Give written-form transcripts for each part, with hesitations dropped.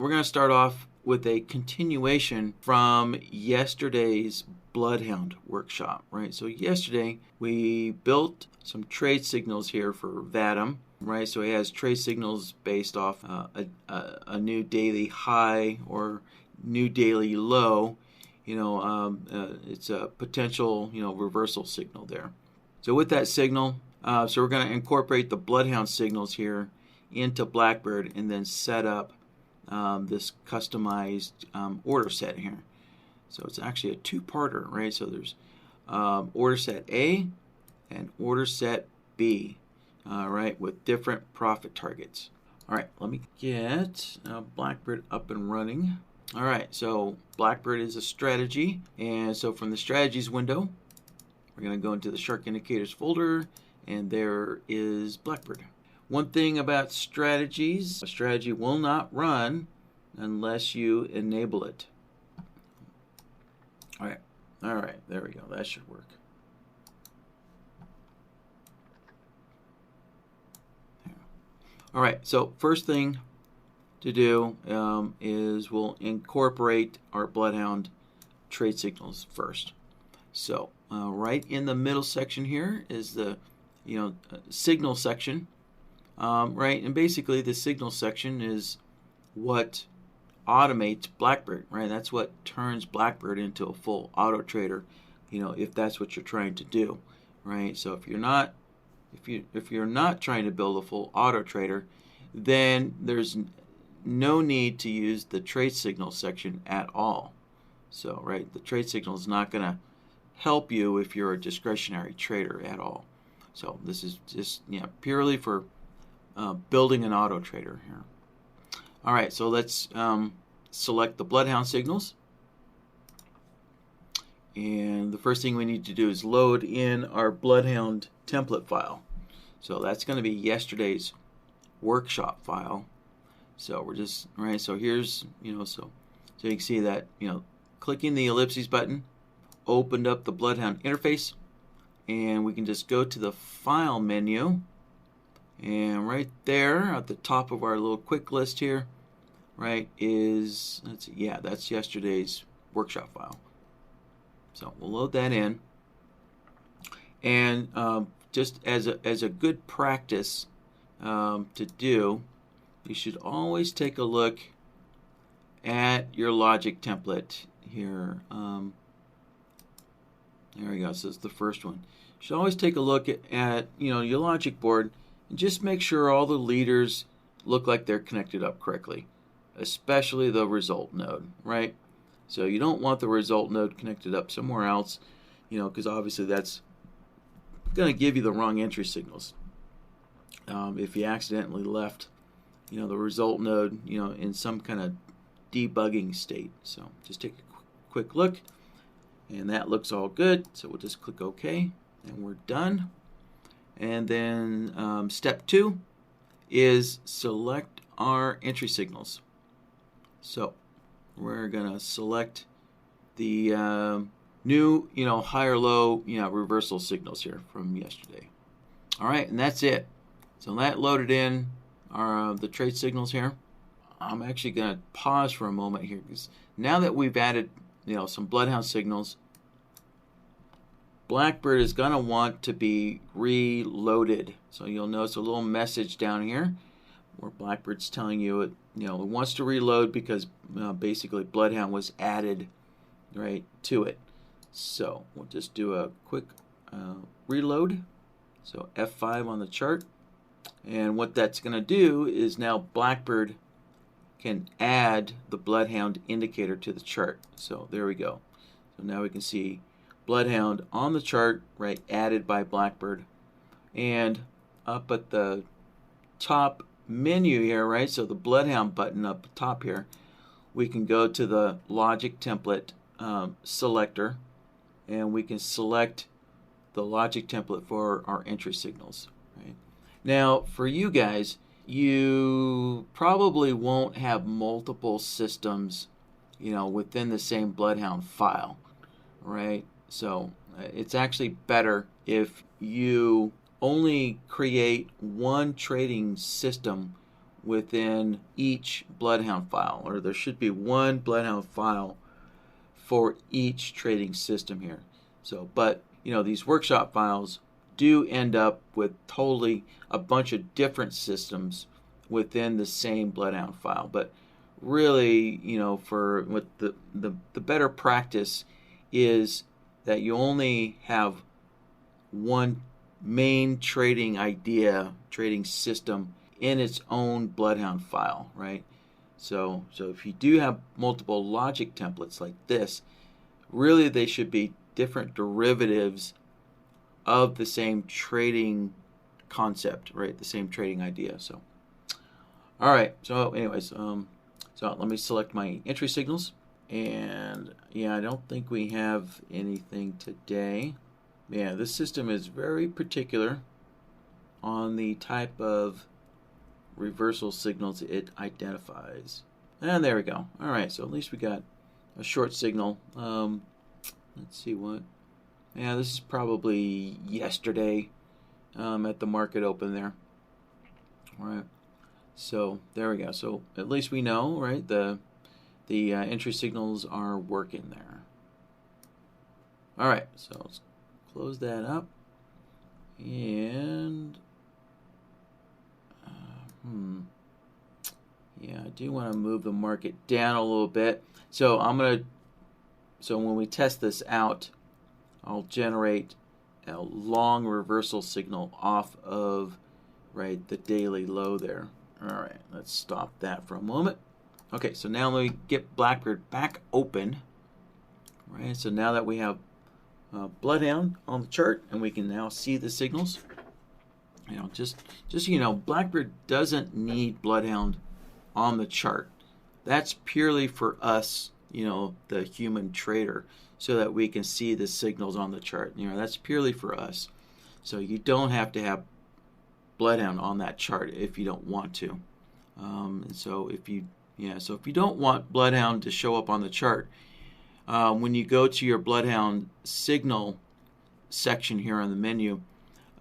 we're going to start off with a continuation from yesterday's BloodHound workshop, right? So yesterday we built some trade signals here for Vadim, right? So he has trade signals based off a new daily high or new daily low. It's a potential, reversal signal there. So with that signal, so we're going to incorporate the BloodHound signals here into BlackBird and then set up this customized order set here. So it's actually a two-parter, right? So there's order set A and order set B, right, with different profit targets. All right, let me get BlackBird up and running. All right, so BlackBird is a strategy, and so from the strategies window, we're going to go into the Shark Indicators folder, and there is BlackBird. One thing about strategies, a strategy will not run unless you enable it. All right, there we go. That should work. All right, so first thing to do is we'll incorporate our BloodHound trade signals first. So right in the middle section here is the signal section, right? And basically the signal section is what automates BlackBird, right? That's what turns BlackBird into a full auto trader, if that's what you're trying to do, right? So if you're not trying to build a full auto trader, then there's no need to use the trade signal section at all. So, right, the trade signal is not going to help you if you're a discretionary trader at all. So this is just purely for building an auto trader here. All right, so let's select the BloodHound signals. And the first thing we need to do is load in our BloodHound template file. So that's going to be yesterday's workshop file. So we're just, right, so here's, so you can see that, clicking the ellipses button opened up the BloodHound interface, and we can just go to the file menu, and right there at the top of our little quick list here, right, is, let's see, yeah, that's yesterday's workshop file. So we'll load that in, and just as a good practice to do, you should always take a look at your logic template here. There we go. So it's the first one. You should always take a look at your logic board and just make sure all the leaders look like they're connected up correctly, especially the result node, right? So you don't want the result node connected up somewhere else, because obviously that's going to give you the wrong entry signals. If you accidentally left, the result node, in some kind of debugging state. So just take a quick look, and that looks all good. So we'll just click OK, and we're done. And then step 2 is select our entry signals. So we're gonna select the new, high or low, reversal signals here from yesterday. All right, and that's it. So that loaded in our the trade signals here. I'm actually gonna pause for a moment here because now that we've added, some BloodHound signals, BlackBird is gonna want to be reloaded. So you'll notice a little message down here where BlackBird's telling you it wants to reload because basically BloodHound was added right to it. So we'll just do a quick reload. So F5 on the chart, and what that's going to do is now BlackBird can add the BloodHound indicator to the chart. So there we go. So now we can see BloodHound on the chart, right, added by BlackBird, and up at the top menu here, right, so the BloodHound button up top here, we can go to the logic template selector, and we can select the logic template for our entry signals. Right? Now, for you guys, you probably won't have multiple systems, within the same BloodHound file, right? So it's actually better if you only create one trading system within each BloodHound file, or there should be one BloodHound file for each trading system here. So, but these workshop files do end up with totally a bunch of different systems within the same BloodHound file. But really, for what the better practice is that you only have one main trading idea, trading system in its own BloodHound file, right? So if you do have multiple logic templates like this, really they should be different derivatives of the same trading concept, right? The same trading idea. So, all right. So, anyways, so let me select my entry signals, and yeah, I don't think we have anything today. Yeah, this system is very particular on the type of reversal signals it identifies. And there we go. All right, so at least we got a short signal. Let's see what. Yeah, this is probably yesterday at the market open there. All right, so there we go. So at least we know, right? The entry signals are working there. All right, so let's close that up, and yeah, I do want to move the market down a little bit. So so when we test this out, I'll generate a long reversal signal off of, right, the daily low there. All right, let's stop that for a moment. Okay, so now let me get BlackBird back open. Right, so now that we have BloodHound on the chart, and we can now see the signals. Just BlackBird doesn't need BloodHound on the chart. That's purely for us, the human trader, so that we can see the signals on the chart. That's purely for us. So you don't have to have BloodHound on that chart if you don't want to. So if you don't want BloodHound to show up on the chart, when you go to your BloodHound signal section here on the menu,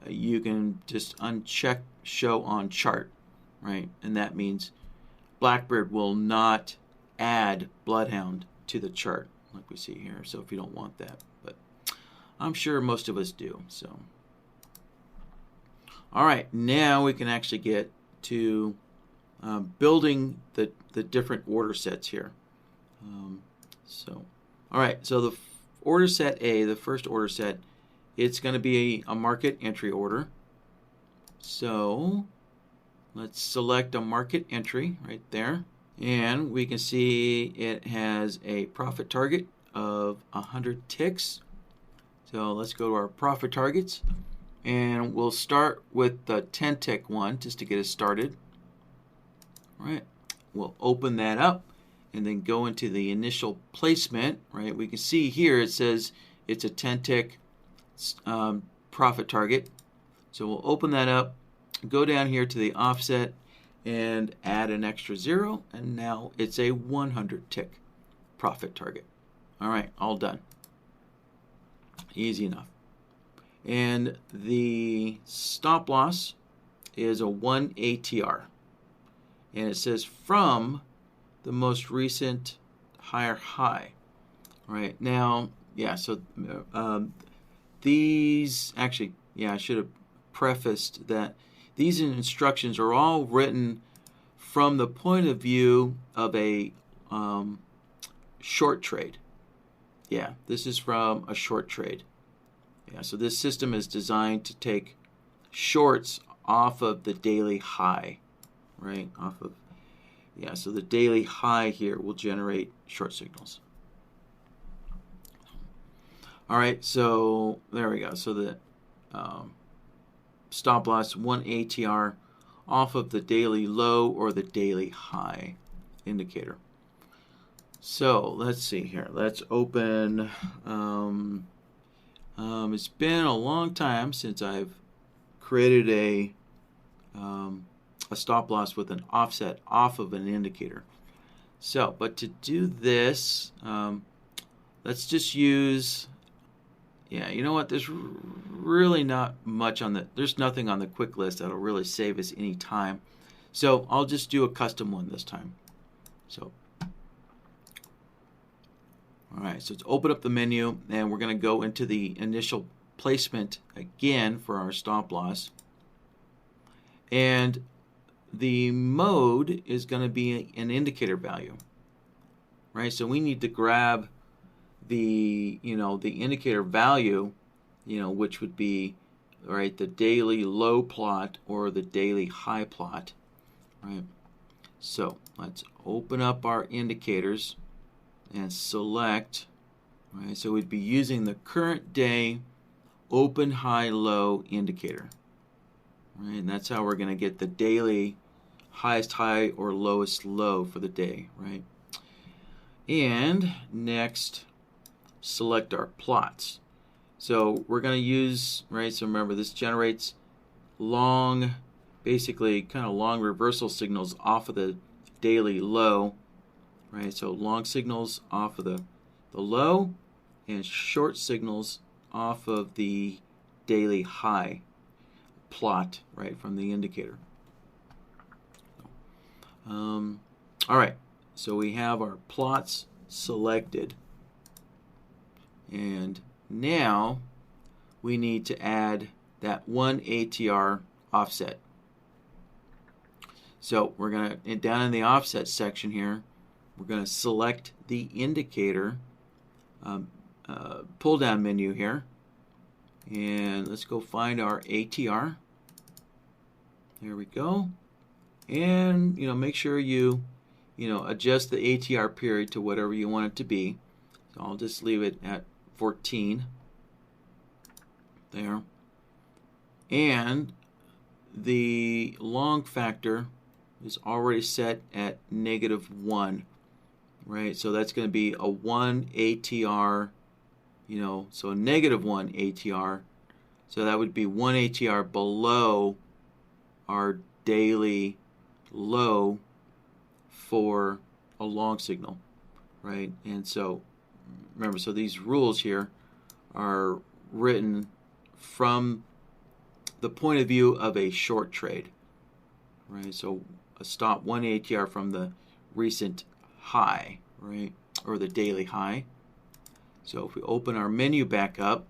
you can just uncheck show on chart, right? And that means BlackBird will not add BloodHound to the chart like we see here. So if you don't want that, but I'm sure most of us do. So, all right, now we can actually get to building the different order sets here. All right, so the order set A, the first order set, it's going to be a market entry order. So let's select a market entry right there. And we can see it has a profit target of 100 ticks. So let's go to our profit targets. And we'll start with the 10 tick one just to get us started. All right, we'll open that up and then go into the initial placement. Right, we can see here it says it's a 10 tick profit target. So we'll open that up, go down here to the offset, and add an extra 0, and now it's a 100 tick profit target. All right, all done. Easy enough. And the stop loss is a 1 ATR, and it says from the most recent higher high. All right, now, yeah, so these, actually, yeah, I should have prefaced that these instructions are all written from the point of view of a short trade. Yeah, this is from a short trade. Yeah, so this system is designed to take shorts off of the daily high, right? Off of, yeah, so the daily high here will generate short signals. All right, so there we go. So the stop loss 1 ATR off of the daily low or the daily high indicator. So let's see here. Let's open. It's been a long time since I've created a stop loss with an offset off of an indicator. So, but to do this, let's just use. Yeah, you know what? There's really not much on there's nothing on the quick list that'll really save us any time. So I'll just do a custom one this time. So, all right, so let's open up the menu, and we're going to go into the initial placement again for our stop loss. And the mode is going to be an indicator value, right? So we need to grab the, the indicator value, which would be, right, the daily low plot or the daily high plot, right? So let's open up our indicators and select, right? So we'd be using the current day open high low indicator, right? And that's how we're going to get the daily highest high or lowest low for the day, right? And next, select our plots. So we're going to use, right, so remember this generates long, basically kind of long reversal signals off of the daily low, right? So long signals off of the low and short signals off of the daily high plot, right, from the indicator. All right, so we have our plots selected, and now we need to add that 1 ATR offset. So we're going to, down in the offset section here, we're going to select the indicator pull down menu here, and let's go find our ATR. There we go. And make sure you adjust the ATR period to whatever you want it to be. So I'll just leave it at 14 there. And the long factor is already set at -1, right? So that's going to be a 1 ATR, so a -1 ATR. So that would be 1 ATR below our daily low for a long signal, right? And so remember, so these rules here are written from the point of view of a short trade, right? So a stop 1 ATR from the recent high, right, or the daily high. So if we open our menu back up,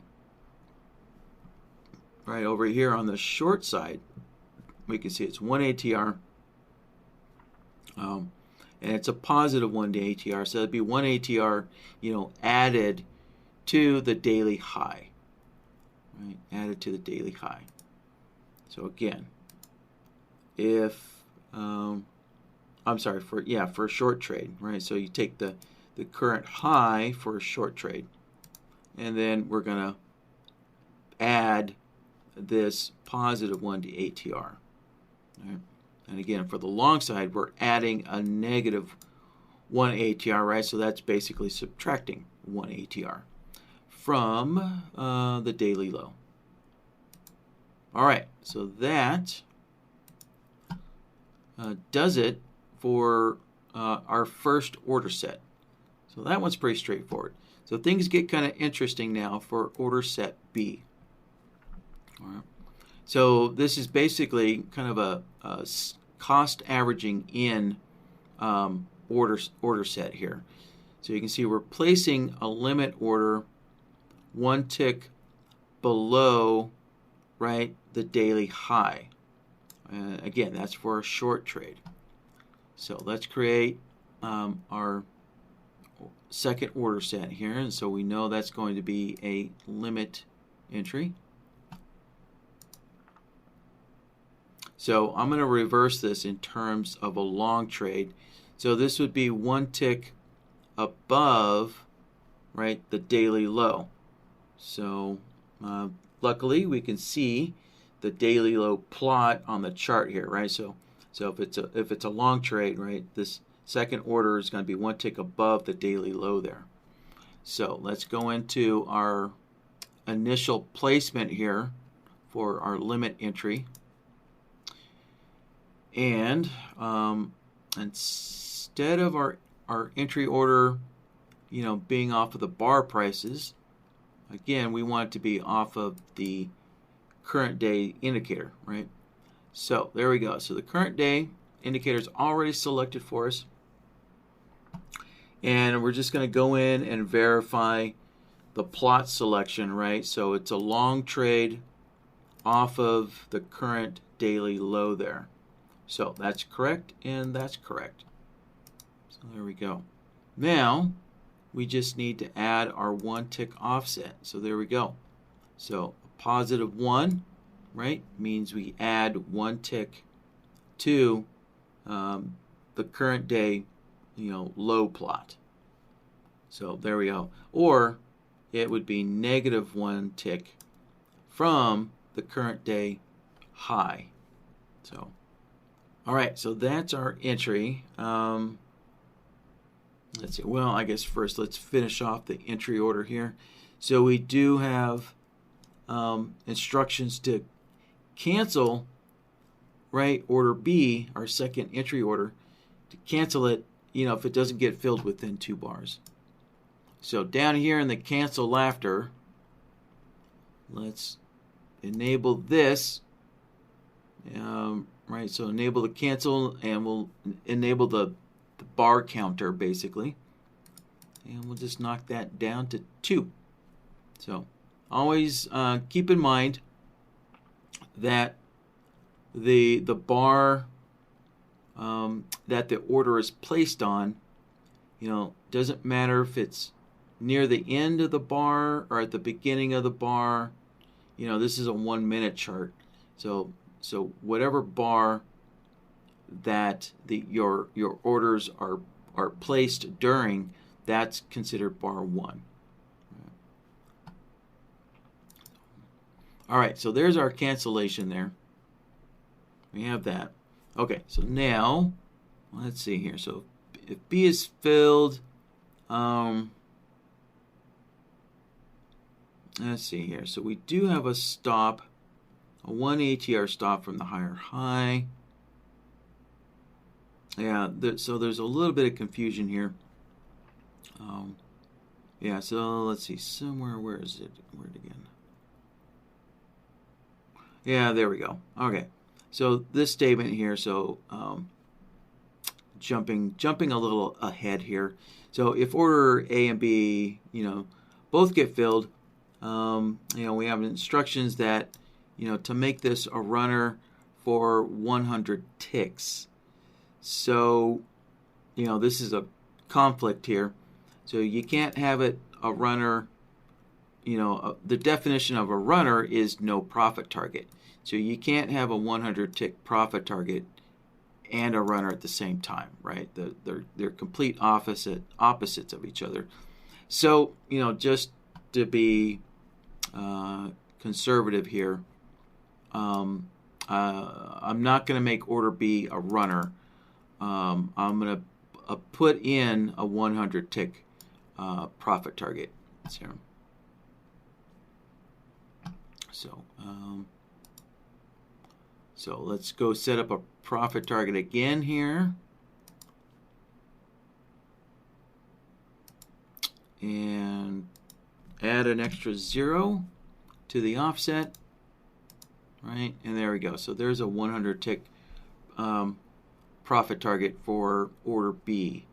right over here on the short side, we can see it's 1 ATR, and it's a positive 1 day ATR, so that'd be 1 ATR, added to the daily high, right? Added to the daily high. So again, if I'm sorry, for a short trade, right? So you take the current high for a short trade, and then we're gonna add this positive 1 to ATR. Right? And again, for the long side, we're adding a -1 ATR, right? So that's basically subtracting 1 ATR from the daily low. All right, so that does it for our first order set. So that one's pretty straightforward. So things get kind of interesting now for order set B. All right. So this is basically kind of a cost averaging in order set here. So you can see we're placing a limit order 1 tick below, right, the daily high. Again, that's for a short trade. So let's create our second order set here, and so we know that's going to be a limit entry. So I'm going to reverse this in terms of a long trade. So this would be 1 tick above, right, the daily low. So luckily we can see the daily low plot on the chart here, right? So if it's a long trade, right, this second order is going to be 1 tick above the daily low there. So let's go into our initial placement here for our limit entry. And instead of our entry order, being off of the bar prices, again, we want it to be off of the current day indicator, right? So there we go. So the current day indicator is already selected for us. And we're just going to go in and verify the plot selection, right? So it's a long trade off of the current daily low there. So that's correct, and that's correct. So there we go. Now we just need to add our 1 tick offset. So there we go. So a +1, right, means we add 1 tick to the current day, low plot. So there we go. Or it would be -1 tick from the current day high. So, all right, so that's our entry. Let's see. Well, I guess first let's finish off the entry order here. So we do have instructions to cancel, right, order B, our second entry order, to cancel it, if it doesn't get filled within 2 bars. So down here in the cancel after, let's enable this, right, so enable the cancel, and we'll enable the bar counter basically, and we'll just knock that down to 2. So always keep in mind that the bar that the order is placed on, doesn't matter if it's near the end of the bar or at the beginning of the bar. This is a 1-minute chart, so whatever bar that your orders are placed during, that's considered bar 1. All right, so there's our cancellation there. We have that. Okay, so now let's see here. So if B is filled, let's see here. So we do have a stop, a 1 ATR stop from the higher high. Yeah, so there's a little bit of confusion here. Yeah, so let's see. Somewhere, where is it? Where it again? Yeah, there we go. Okay, so this statement here. So jumping a little ahead here. So if order A and B, both get filled, we have instructions that, to make this a runner for 100 ticks. So, this is a conflict here. So you can't have it a runner, the definition of a runner is no profit target. So you can't have a 100 tick profit target and a runner at the same time, right? They're complete opposites of each other. So, just to be conservative here, I'm not going to make order B a runner. I'm going to put in a 100 tick profit target. Here. So let's go set up a profit target again here. And add an extra 0 to the offset. Right, and there we go. So there's a 100 tick profit target for order B.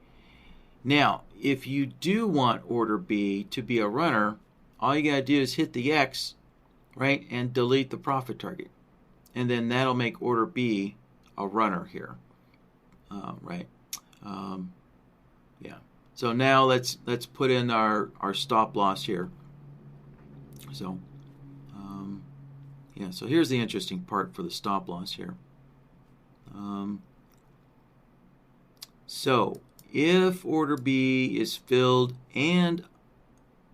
Now, if you do want order B to be a runner, all you gotta do is hit the X, right, and delete the profit target, and then that'll make order B a runner here, right? Yeah. So now let's put in our stop loss here. So. Yeah, so here's the interesting part for the stop loss here. So if order B is filled and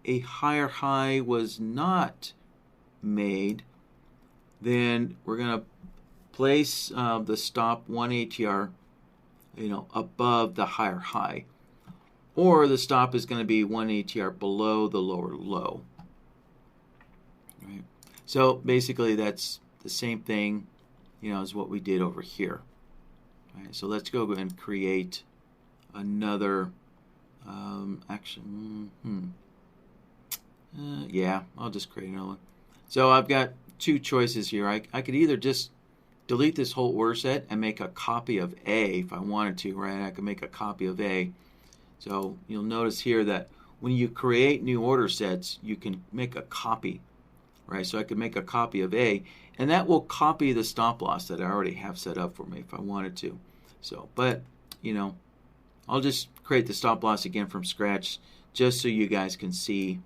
a higher high was not made, then we're going to place the stop 1 ATR, above the higher high, or the stop is going to be 1 ATR below the lower low. Right. So basically that's the same thing, as what we did over here. All right, so let's go and create another action. Yeah, I'll just create another one. So I've got 2 choices here. I could either just delete this whole order set and make a copy of A if I wanted to, right? I could make a copy of A. So you'll notice here that when you create new order sets, you can make a copy, right? So I could make a copy of A, and that will copy the stop loss that I already have set up for me if I wanted to. So, but, you know, I'll just create the stop loss again from scratch just so you guys can see,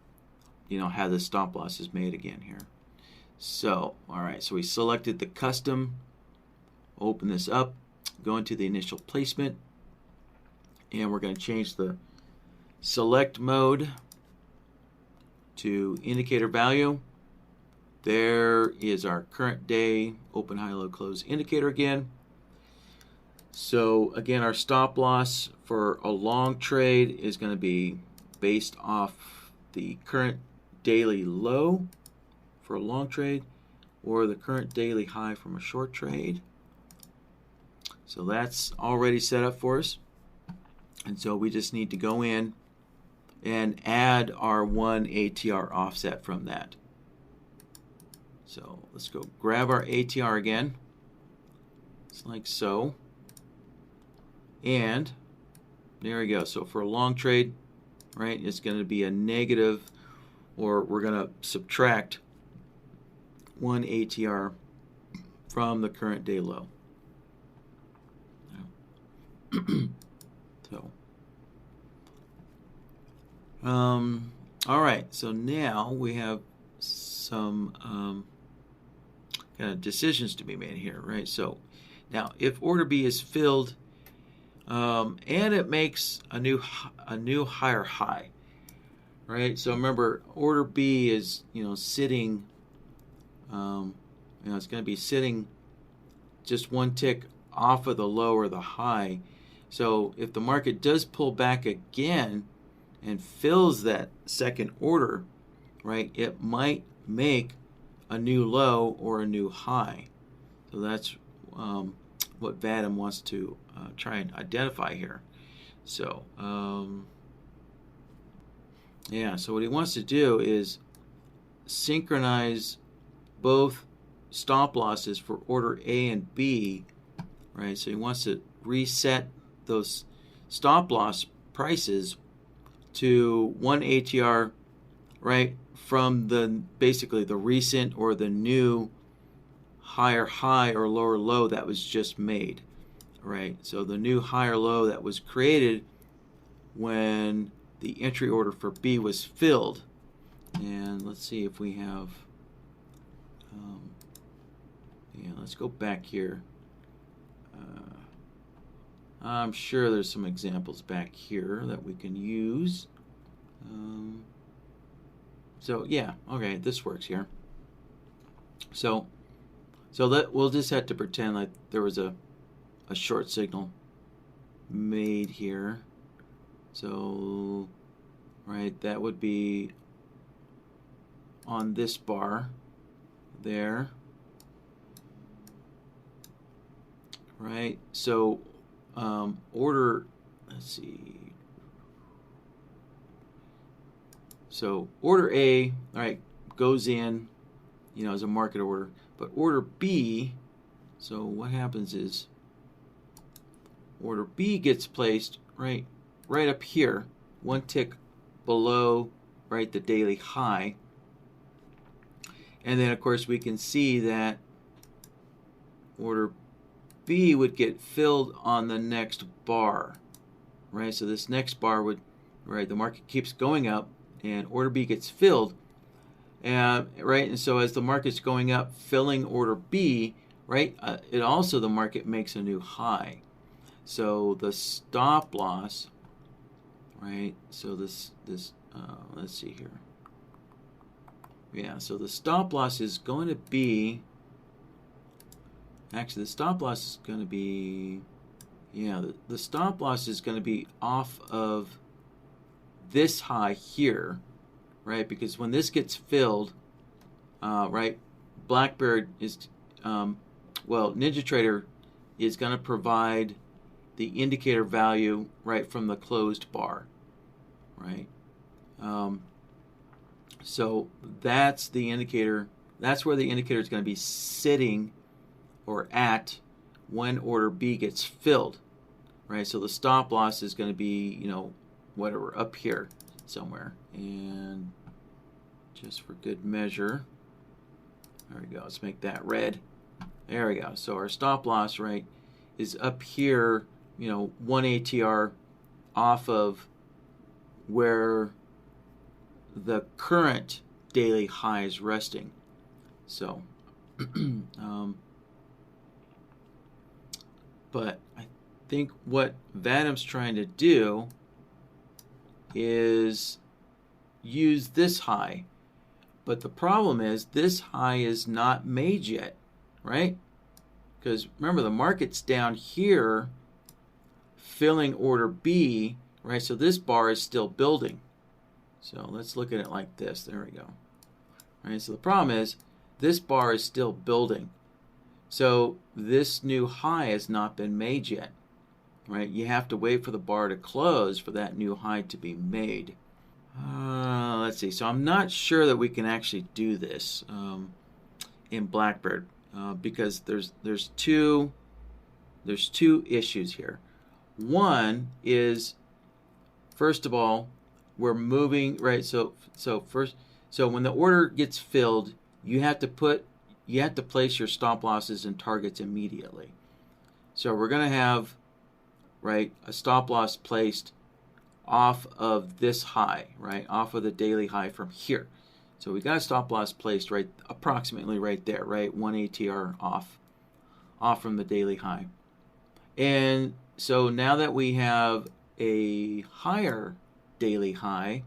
you know, how the stop loss is made again here. So, all right, so we selected the custom, open this up, go into the initial placement, and we're going to change the select mode to indicator value. There is our current day open, high, low, close indicator again. So again, our stop loss for a long trade is going to be based off the current daily low for a long trade or the current daily high from a short trade. So that's already set up for us. And so we just need to go in and add our 1 ATR offset from that. So let's go grab our ATR again. It's like so. And there we go. So for a long trade, right, it's going to be a negative, or we're going to subtract 1 ATR from the current day low. So, all right. So now we have some kind of decisions to be made here, right? So now, if order B is filled and it makes a new higher high, right? So remember, order B is sitting, it's going to be sitting just one tick off of the low or the high. So if the market does pull back again and fills that second order, right, it might make a new low or a new high. So that's what Vadim wants to try and identify here. So yeah, so what he wants to do is synchronize both stop losses for order A and B, right? So he wants to reset those stop loss prices to 1 ATR, right, from basically the recent or the new higher high or lower low that was just made, right? So the new higher low that was created when the entry order for B was filled. And let's see if we have, yeah, let's go back here. I'm sure there's some examples back here that we can use. So yeah, okay, this works here. So that we'll just have to pretend like there was a short signal made here. So right, that would be on this bar there. Right, so order, let's see. So order A, all right, goes in, as a market order. But order B, so what happens is order B gets placed right up here, one tick below, right, the daily high. And then, of course, we can see that order B would get filled on the next bar, right? So this next bar would, right, the market keeps going up, and order B gets filled, right? And so as the market's going up, filling order B, right, it also, the market makes a new high. So the stop loss, right? So this let's see here. Yeah, so the stop loss is going to be, actually the stop loss is going to be, yeah, the stop loss is going to be off of this high here, right? Because when this gets filled, right, BlackBird is, well, NinjaTrader is going to provide the indicator value right from the closed bar, right? So that's the indicator. That's where the indicator is going to be sitting or at when order B gets filled, right? So the stop loss is going to be, you know, whatever, up here somewhere. And just for good measure, there we go. Let's make that red. There we go. So our stop loss, right, is up here, you know, 1 ATR off of where the current daily high is resting. So, but I think what Vatum's trying to do is use this high. But the problem is this high is not made yet, right? Because remember, the market's down here filling order B, right? So this bar is still building. So let's look at it like this. There we go. All right, so the problem is this bar is still building. So this new high has not been made yet, right? You have to wait for the bar to close for that new high to be made. Let's see. So I'm not sure that we can actually do this in BlackBird because there's two issues here. One is, first of all, we're moving, right? So when the order gets filled, you have to place your stop losses and targets immediately. So we're going to have, right, a stop loss placed off of this high, right, off of the daily high from here. So we got a stop loss placed right approximately right there, right, 1 ATR off from the daily high. And so now that we have a higher daily high,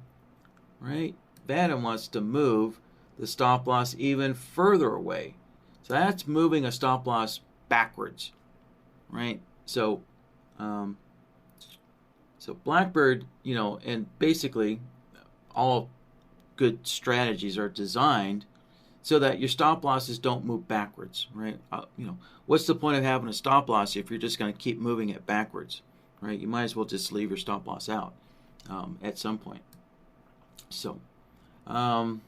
right, Vatum wants to move the stop loss even further away. So that's moving a stop loss backwards, right? So BlackBird, you know, and basically all good strategies are designed so that your stop losses don't move backwards, right? You know, what's the point of having a stop loss if you're just going to keep moving it backwards, right? You might as well just leave your stop loss out at some point. So, so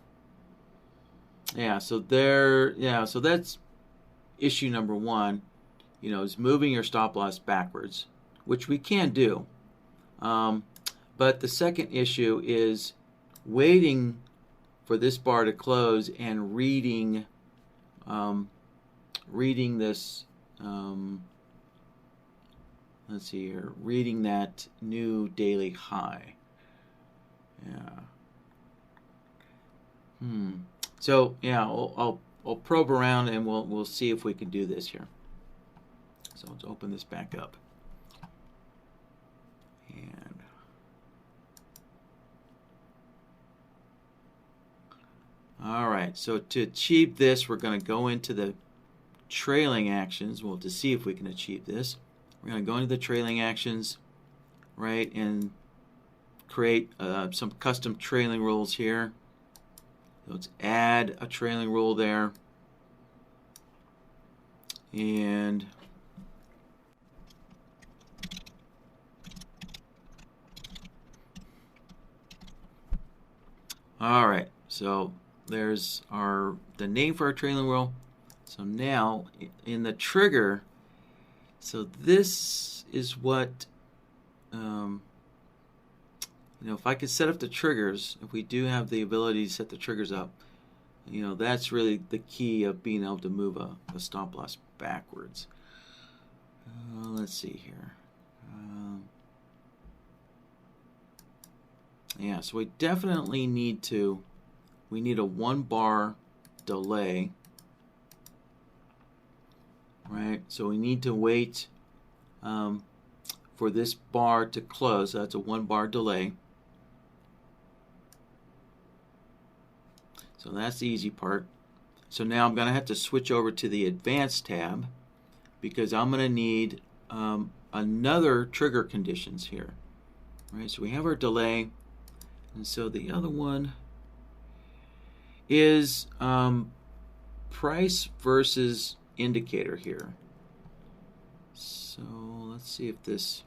that's issue number one, you know, is moving your stop loss backwards, which we can do. But the second issue is waiting for this bar to close and reading this, let's see here, reading that new daily high. Yeah. So yeah, I'll probe around and we'll see if we can do this here. So let's open this back up. And all right, so to achieve this, we're going to go into the trailing actions. Well, to see if we can achieve this, we're going to go into the trailing actions, right, and create some custom trailing rules here. Let's add a trailing rule there. And all right, so there's the name for our trailing rule. So now in the trigger, so this is what you know, if I could set up the triggers, if we do have the ability to set the triggers up, you know, that's really the key of being able to move a stop loss backwards. Let's see here. Yeah, so we definitely need a 1 bar delay, right? So we need to wait for this bar to close. So that's a 1 bar delay. So that's the easy part. So now I'm going to have to switch over to the advanced tab because I'm going to need another trigger conditions here. Right, so we have our delay, and so the other one is price versus indicator here. So let's see if this,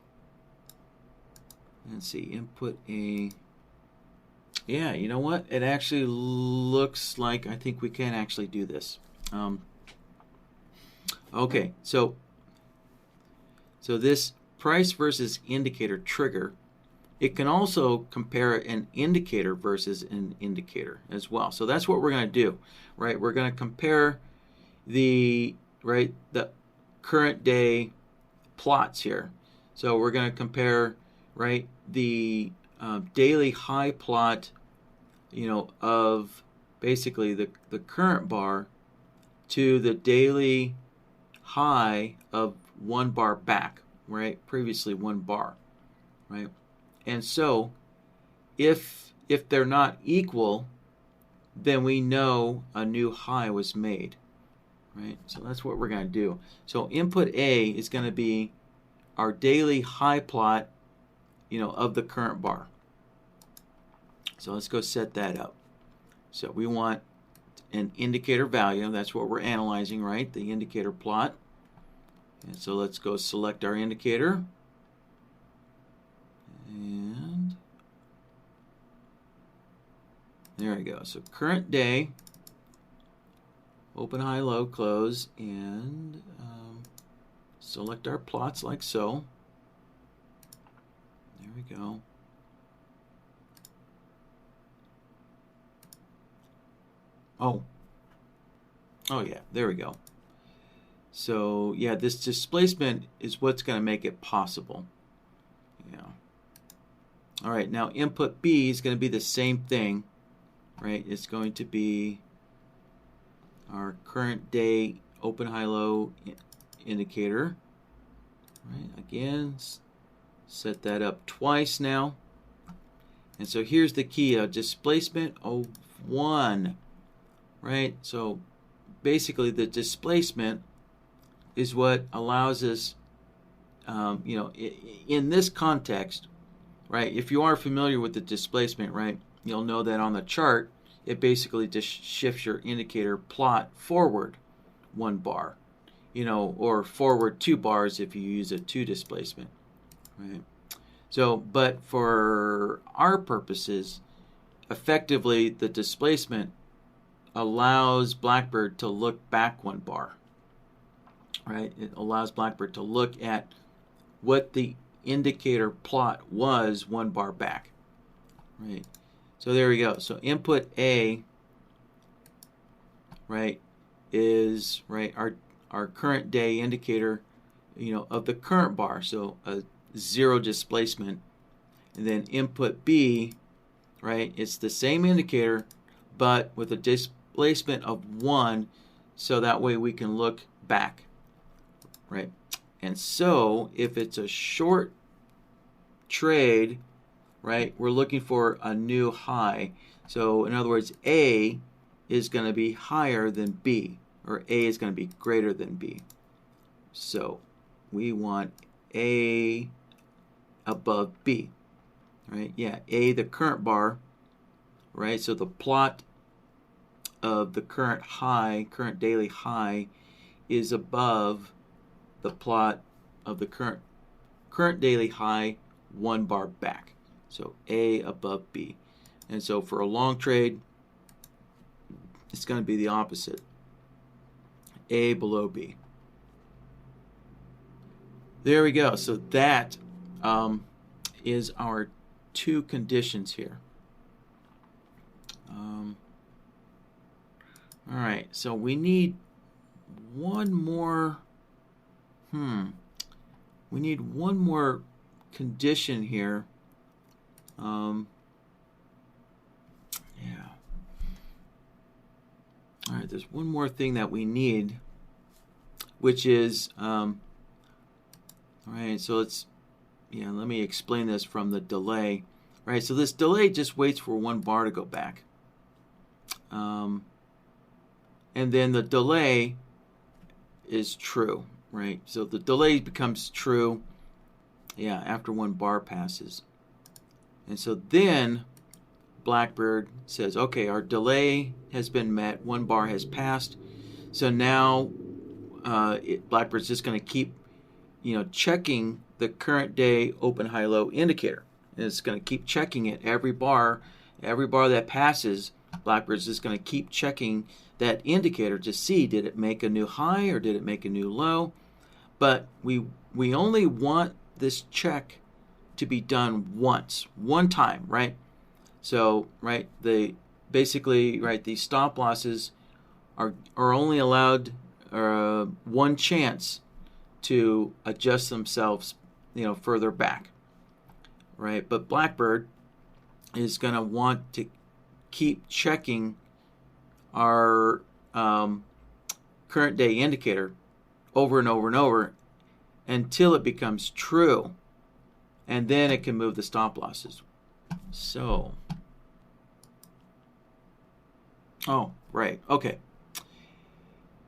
let's see, input a, yeah, you know what? It actually looks like I think we can actually do this. Okay, so this price versus indicator trigger, it can also compare an indicator versus an indicator as well. So that's what we're going to do, right? We're going to compare the current day plots here. So we're going to compare, right, the daily high plot, of basically the current bar to the daily high of 1 bar back, right? Previously 1 bar, right? And so if they're not equal, then we know a new high was made, right? So that's what we're going to do. So input A is going to be our daily high plot, of the current bar. So let's go set that up. So we want an indicator value. That's what we're analyzing, right? The indicator plot. And so let's go select our indicator. And there we go. So current day, open, high, low, close, and select our plots like so. There we go. Oh yeah, there we go. So yeah, this displacement is what's going to make it possible. Yeah. All right, now input B is going to be the same thing, right? It's going to be our current day open, high, low indicator. Right, again, set that up twice now. And so here's the key, displacement of 1, right? So basically the displacement is what allows us, in this context, right? If you are familiar with the displacement, right, you'll know that on the chart, it basically just shifts your indicator plot forward 1 bar, or forward 2 bars if you use a 2 displacement, right? So, but for our purposes, effectively the displacement allows BlackBird to look back 1 bar, right? It allows BlackBird to look at what the indicator plot was 1 bar back, right? So there we go. So input A, right, is our current day indicator, of the current bar. So a 0 displacement, and then input B, right, it's the same indicator but with a displacement of 1, so that way we can look back, right? And so if it's a short trade, right, we're looking for a new high. So in other words, A is going to be higher than B, or A is going to be greater than B. So we want A above B, right? Yeah, A, the current bar, right? So the plot of the current high, current daily high, is above the plot of the current daily high 1 bar back. So A above B. And so for a long trade, it's going to be the opposite. A below B. There we go. So that is our 2 conditions here. All right. So we need one more. We need one more condition here. Yeah. All right. There's one more thing that we need, which is. All right. So let me explain this from the delay. Right. So this delay just waits for 1 bar to go back. And then the delay is true, right? So the delay becomes true, yeah, after 1 bar passes. And so then BlackBird says, okay, our delay has been met, 1 bar has passed. So now BlackBird's just going to keep, checking the current day open, high, low indicator. And it's going to keep checking it every bar that passes. BlackBird's just going to keep checking that indicator to see, did it make a new high or did it make a new low? But we only want this check to be done once, one time, right? So, right, basically, right, these stop losses are only allowed one chance to adjust themselves, further back, right? But BlackBird is going to want to keep checking our current day indicator over and over and over until it becomes true, and then it can move the stop losses. So, oh, right, okay.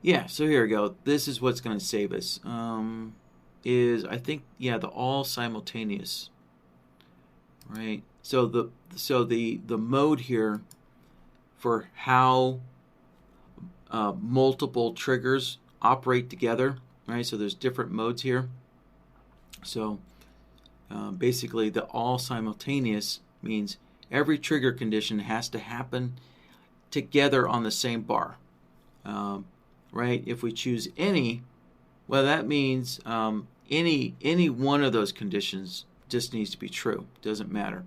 Yeah, so here we go. This is what's going to save us. I think, the all simultaneous, right? So the mode here for how multiple triggers operate together, right? So there's different modes here. So basically, the all simultaneous means every trigger condition has to happen together on the same bar, right? If we choose any, well, that means any one of those conditions just needs to be true. Doesn't matter.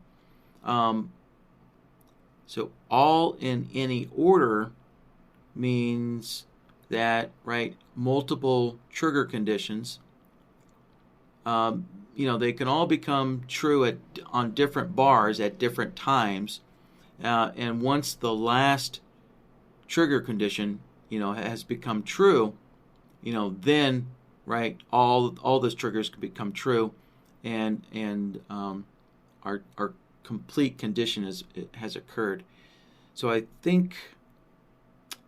So all in any order means that, right, multiple trigger conditions, they can all become true on different bars at different times, and once the last trigger condition, has become true, then, right, all those triggers can become true, and our complete condition has occurred. So I think,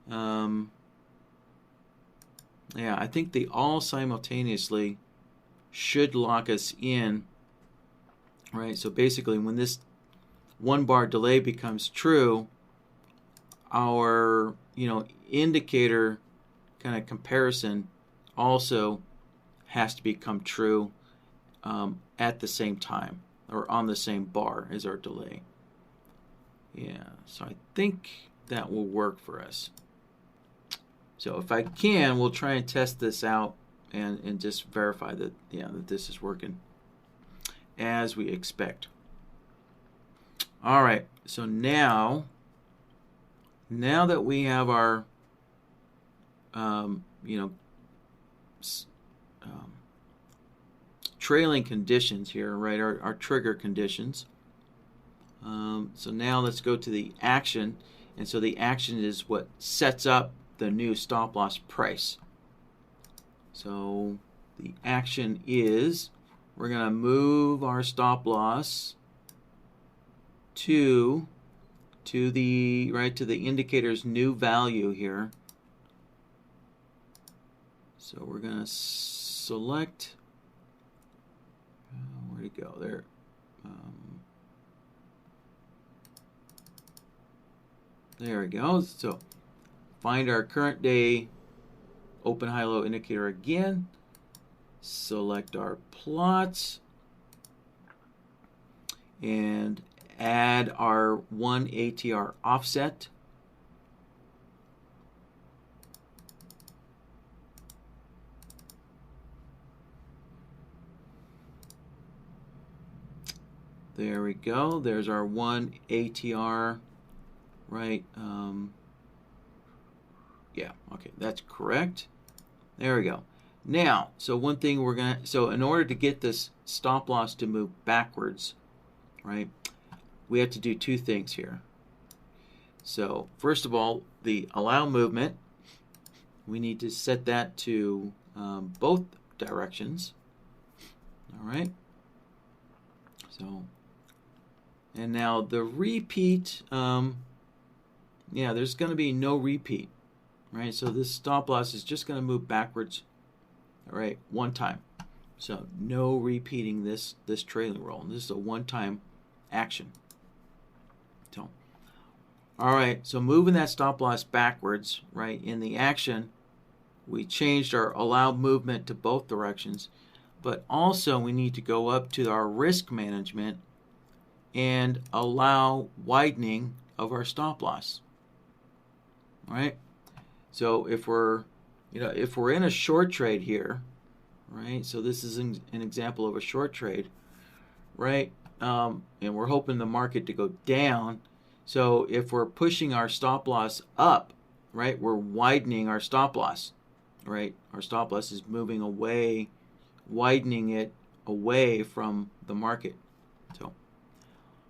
I think they all simultaneously should lock us in, right? So basically, when this 1 bar delay becomes true, our indicator kind of comparison also has to become true at the same time, or on the same bar as our delay. Yeah, so I think that will work for us. So if I can, we'll try and test this out and just verify that that this is working as we expect. All right, so now that we have our trailing conditions here, right, our trigger conditions. So now let's go to the action, and so the action is what sets up the new stop loss price. So the action is we're going to move our stop loss to the indicator's new value here. So we're going to select, where'd it go there? There we go. So find our current day open high-low indicator again. Select our plots and add our 1 ATR offset. There we go. There's our 1 ATR, right? Yeah, okay, that's correct. There we go. Now, so one thing so in order to get this stop loss to move backwards, right, we have to do 2 things here. So first of all, the allow movement, we need to set that to both directions. All right. So, and now the repeat, there's going to be no repeat, right? So this stop loss is just going to move backwards, all right, 1 time. So no repeating this trailing roll. This is a 1-time action. So, all right, so moving that stop loss backwards, right, in the action, we changed our allow movement to both directions, but also we need to go up to our risk management and allow widening of our stop loss. right? So if we're, if we're in a short trade here, right? So this is an example of a short trade, right? And we're hoping the market to go down. So if we're pushing our stop loss up, right, we're widening our stop loss, right? Our stop loss is moving away, widening it away from the market. So,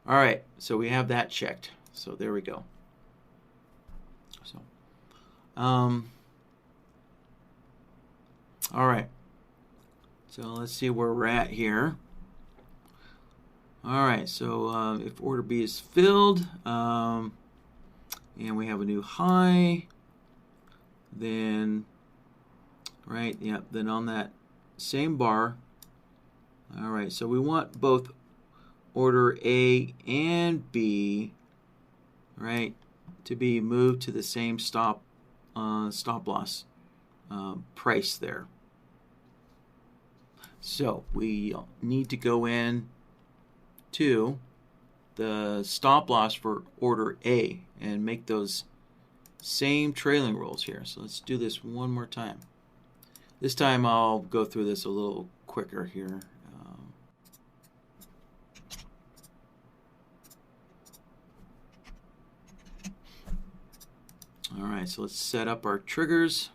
all right, so we have that checked. So there we go. So, all right. So let's see where we're at here. All right, so if order B is filled, and we have a new high, then, right, yeah, then on that same bar, all right, so we want both order A and B, right, to be moved to the same stop loss price there. So we need to go in to the stop loss for order A and make those same trailing rules here. So let's do this one more time. This time I'll go through this a little quicker here. All right, so let's set up our triggers.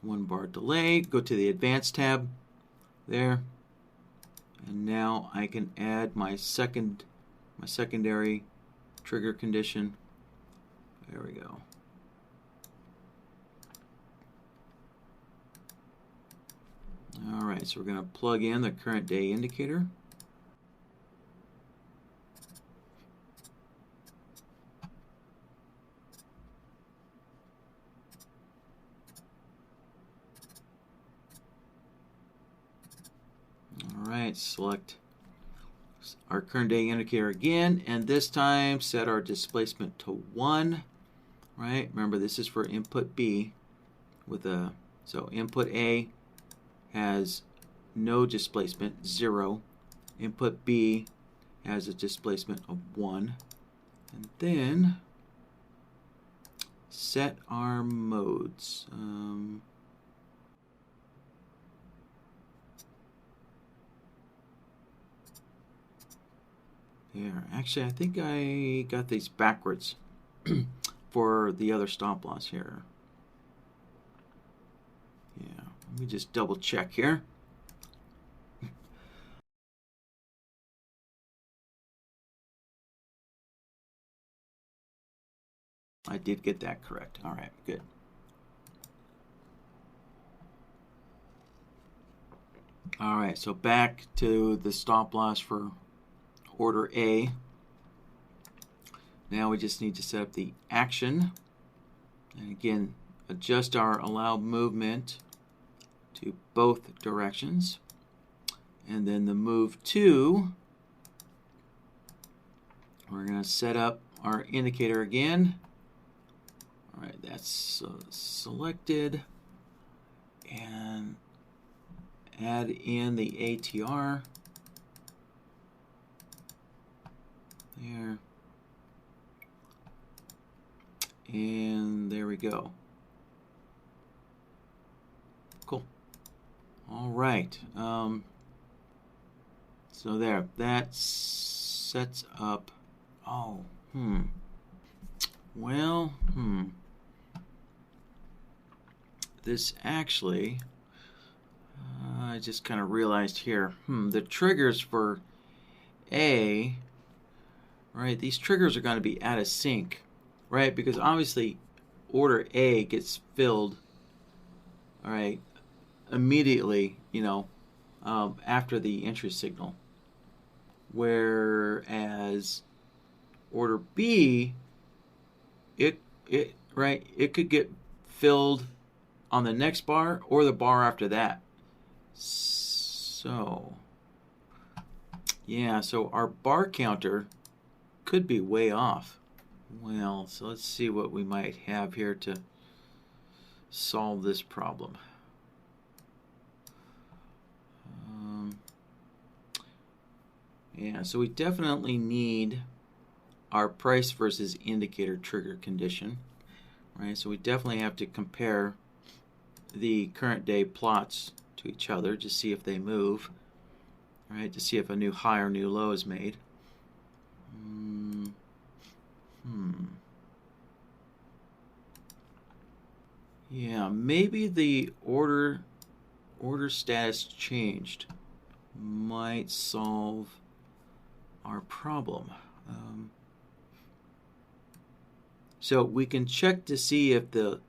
1 bar delay, go to the advanced tab there, and now I can add my secondary trigger condition. There we go. All right, so we're going to plug in the current day indicator. All right, select our current day indicator again, and this time set our displacement to 1. Right? Remember, this is for input B with a, so input A has no displacement, 0. Input B has a displacement of 1. And then set our modes. There. Actually, I think I got these backwards for the other stop loss here. Yeah, let me just double check here. I did get that correct. All right, good. All right, so back to the stop loss for order A. Now we just need to set up the action. And again, adjust our allowed movement to both directions. And then the move to, we're going to set up our indicator again. All right, that's selected. And add in the ATR. There. And there we go. Cool. All right. So there, that sets up. Oh, well, this actually, I just kind of realized here, the triggers for A, right, these triggers are going to be out of sync, right, because obviously order A gets filled, all right, immediately, after the entry signal, whereas order B, it could get filled on the next bar or the bar after that. So yeah, so our bar counter could be way off. Well, so let's see what we might have here to solve this problem. Yeah, so we definitely need our price versus indicator trigger condition, right? So we definitely have to compare the current day plots to each other to see if they move, right? To see if a new high or new low is made. Yeah, maybe the order status changed might solve our problem. So we can check to see if the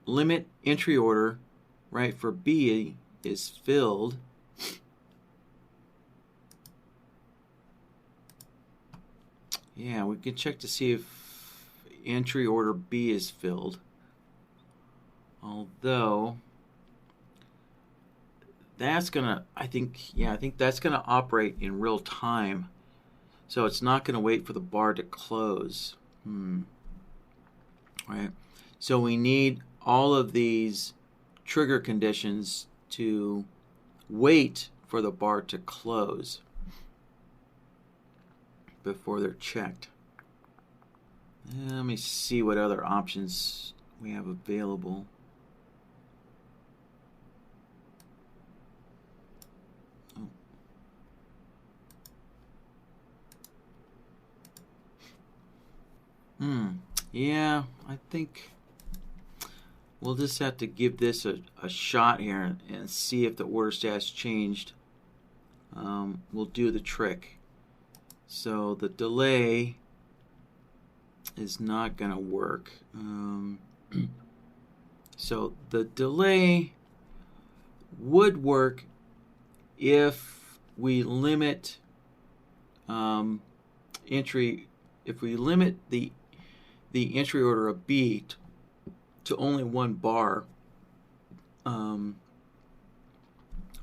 limit entry order, right, for B is filled. Yeah, we can check to see if entry order B is filled. Although that's gonna, I think that's gonna operate in real time. So it's not gonna wait for the bar to close. Right. So we need all of these trigger conditions to wait for the bar to close before they're checked. Let me see what other options we have available. Yeah, I think we'll just have to give this a shot here and see if the order status changed. We'll do the trick. So the delay is not going to work. So the delay would work if we limit if we limit the entry order of B to only one bar,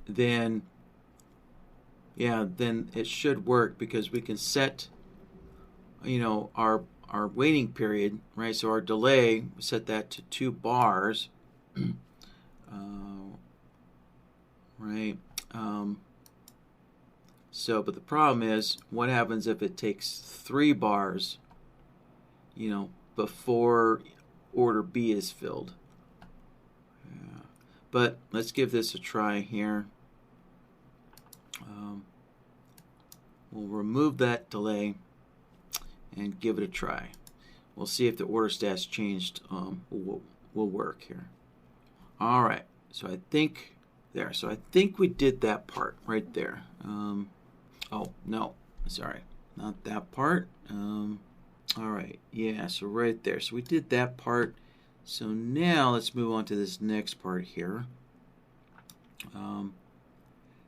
then it should work, because we can set, our waiting period, right? So our delay, set that to 2 bars, right? But the problem is, what happens if it takes 3 bars, before order B is filled? Yeah. But let's give this a try here. We'll remove that delay and give it a try. We'll see if the order status changed will work here. All right. So I think we did that part right there. Oh no, sorry, not that part. All right, yeah, so right there. So we did that part. So now let's move on to this next part here.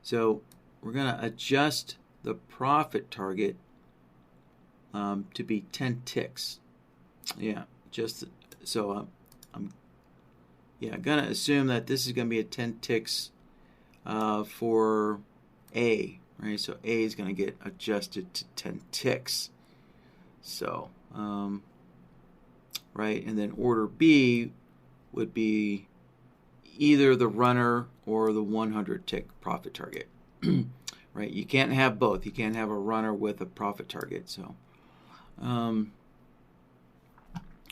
So we're going to adjust the profit target to be 10 ticks. Yeah, just so I'm going to assume that this is going to be a 10 ticks for A, right? So A is going to get adjusted to 10 ticks. So, right, and then order B would be either the runner or the 100 tick profit target. Right, you can't have both. You can't have a runner with a profit target. So,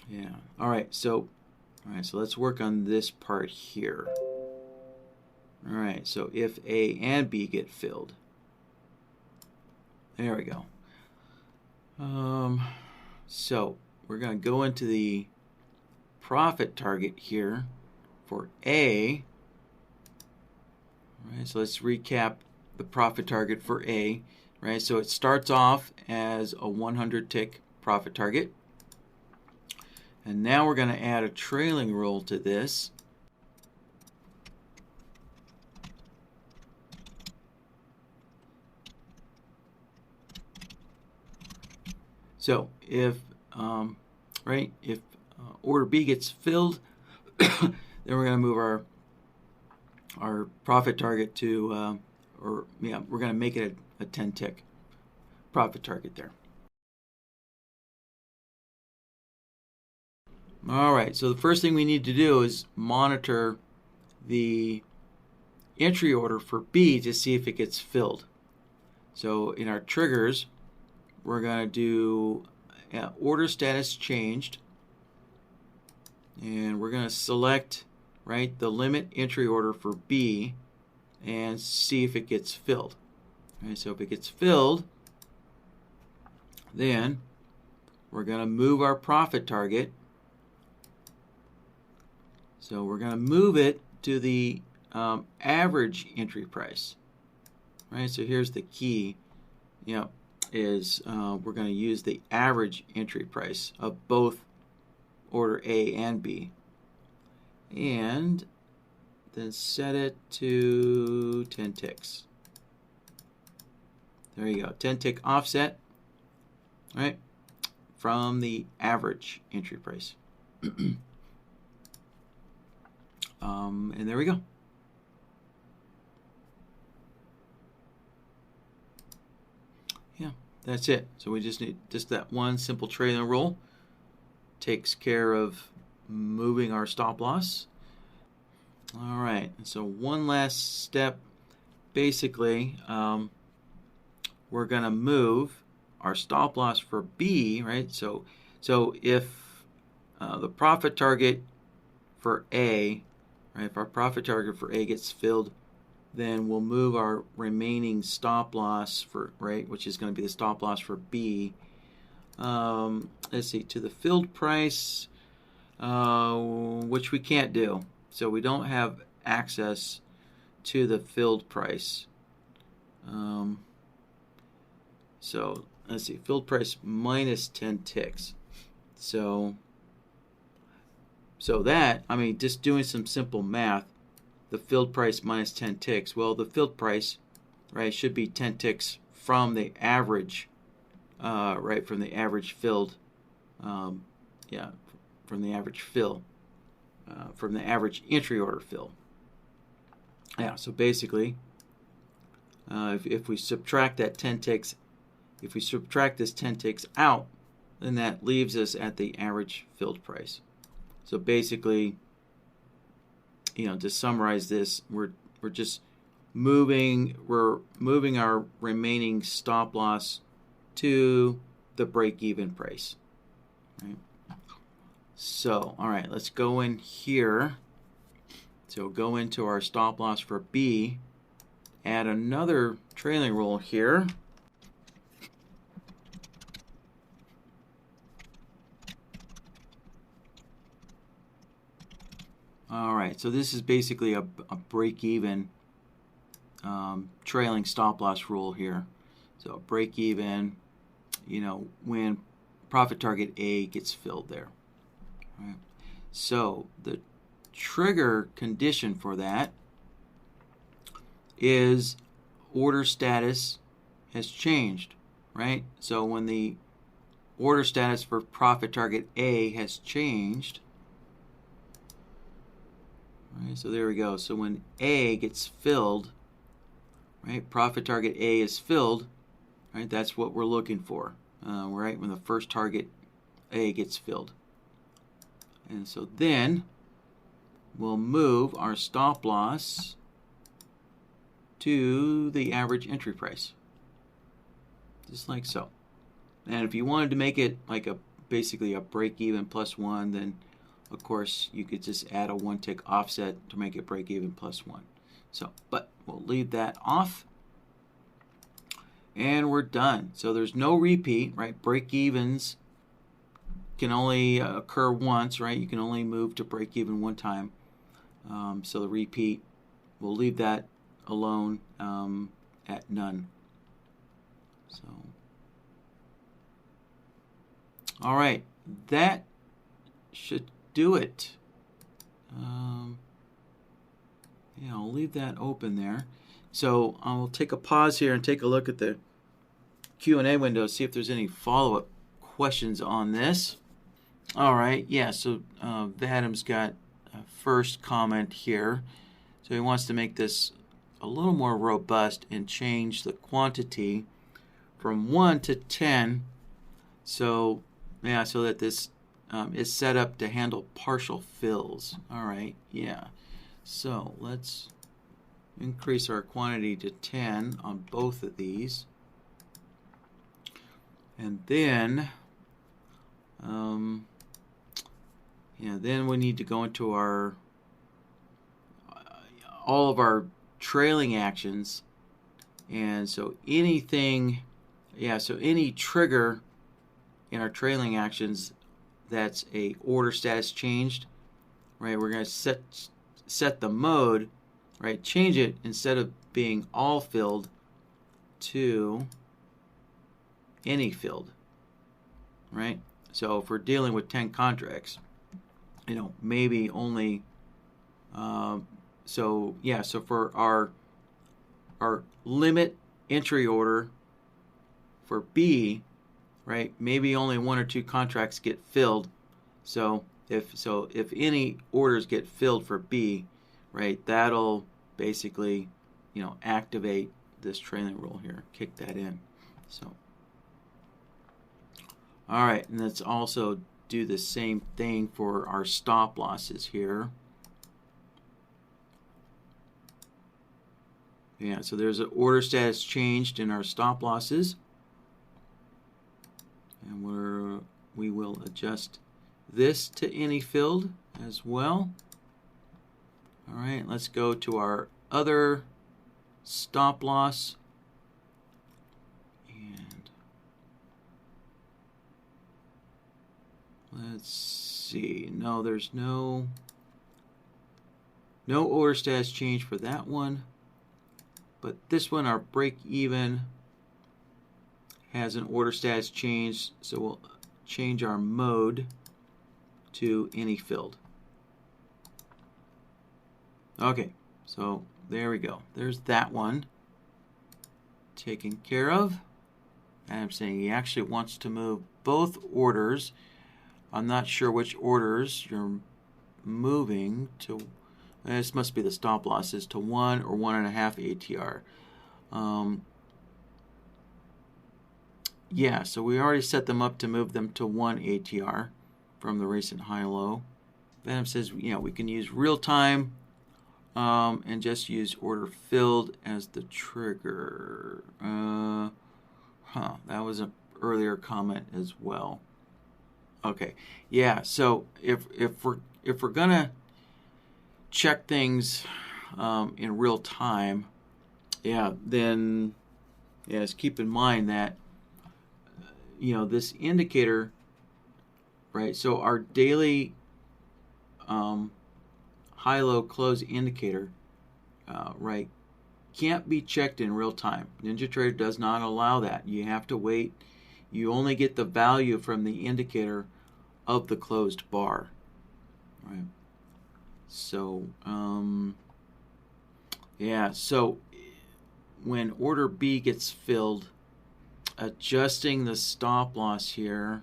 yeah. All right, so let's work on this part here. All right, so if A and B get filled, there we go. So we're going to go into the profit target here for A. All right, so let's recap the profit target for A. Right, so it starts off as a 100 tick profit target, and now we're going to add a trailing roll to this. So if order B gets filled, then we're going to move our profit target to, we're going to make it a 10 tick profit target there. All right, so the first thing we need to do is monitor the entry order for B to see if it gets filled. So in our triggers, we're going to do order status changed, and we're going to select, right, the limit entry order for B and see if it gets filled. Right, so if it gets filled, then we're going to move our profit target. So we're going to move it to the average entry price. Right, so here's the key. Is we're going to use the average entry price of both order A and B, and then set it to 10 ticks. There you go, 10 tick offset, right, from the average entry price. And there we go. Yeah, that's it. So we just need just that one simple trailing rule. Takes care of moving our stop loss. All right, so one last step. Basically, we're going to move our stop loss for B, right? So if the profit target for A, right, if our profit target for A gets filled, then we'll move our remaining stop loss for, right, which is going to be the stop loss for B, let's see, to the filled price, which we can't do. So we don't have access to the filled price. So let's see, filled price minus 10 ticks. So that, I mean, just doing some simple math, the filled price minus 10 ticks. Well, the filled price, right, should be 10 ticks from the average, right, from the average filled, from the average fill, from the average entry order fill. Yeah, so basically, if we subtract that 10 ticks, if we subtract this 10 ticks out, then that leaves us at the average filled price. So basically, to summarize this, we're just moving our remaining stop loss to the break-even price. Right? So, all right, let's go in here. So go into our stop loss for B, add another trailing rule here. All right, so this is basically a break-even trailing stop loss rule here. So break-even, when profit target A gets filled there. All right. So the trigger condition for that is order status has changed, right? So when the order status for profit target A has changed, right, so there we go. So when A gets filled, right, profit target A is filled, right, that's what we're looking for, right, when the first target A gets filled. And so then we'll move our stop loss to the average entry price, just like so. And if you wanted to make it like basically a break-even plus 1, then of course you could just add a 1 tick offset to make it break-even plus 1. So, but we'll leave that off, and we're done. So there's no repeat, right? Break-evens can only occur once, right? You can only move to break-even one time. So the repeat, we'll leave that alone at none. So, all right, that should do it. Yeah, I'll leave that open there. So I'll take a pause here and take a look at the Q&A window, see if there's any follow-up questions on this. All right, yeah, so Vadam's got a first comment here. So he wants to make this a little more robust and change the quantity from 1 to 10. So, yeah, so that this is set up to handle partial fills. All right, yeah. So let's increase our quantity to 10 on both of these. And then Yeah, then we need to go into our all of our trailing actions, and so anything, yeah, so any trigger in our trailing actions that's a order status changed, right? We're going to set the mode, right? Change it instead of being all filled to any filled, right? So if we're dealing with 10 contracts, you know, maybe only so for our limit entry order for B, right, maybe only 1 or 2 contracts get filled. So if any orders get filled for B, right, that'll basically, you know, activate this trailing rule here, kick that in. So all right, and let's also do the same thing for our stop losses here. Yeah, so there's an order status changed in our stop losses, and we will adjust this to any filled as well. All right, let's go to our other stop loss, and let's see. No, there's no order status change for that one. But this one, our break even, has an order status change, so we'll change our mode to any filled. Okay, so there we go. There's that one taken care of. And I'm saying he actually wants to move both orders. I'm not sure which orders you're moving to. This must be the stop losses to 1 or 1.5 ATR. Yeah, so we already set them up to move them to 1 ATR from the recent high-low. Venom says, you know, we can use real time and just use order filled as the trigger. That was an earlier comment as well. Okay, yeah. So if we're gonna check things in real time, then just keep in mind that you know this indicator, right? So our daily high-low close indicator, right, can't be checked in real time. NinjaTrader does not allow that. You have to wait. You only get the value from the indicator of the closed bar, right? So, so when order B gets filled, adjusting the stop loss here,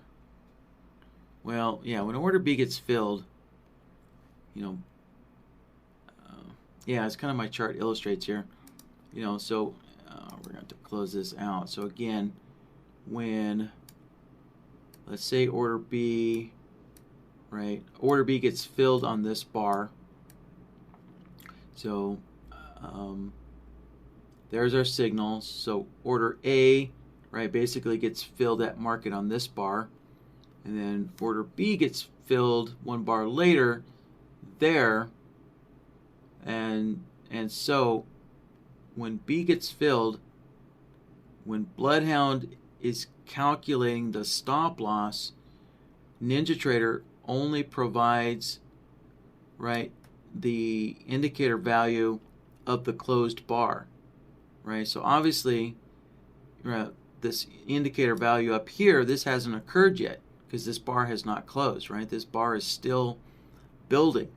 when order B gets filled, you know, it's kind of my chart illustrates here, you know, so we're going to have to close this out. So again, when, let's say order B, right, order B gets filled on this bar. So there's our signal. So order A, right, basically gets filled at market on this bar, and then order B gets filled 1 bar later there, and so when B gets filled, when BloodHound is calculating the stop loss, NinjaTrader only provides, right, the indicator value of the closed bar, right? So obviously, this indicator value up here, this hasn't occurred yet because this bar has not closed, right? This bar is still building,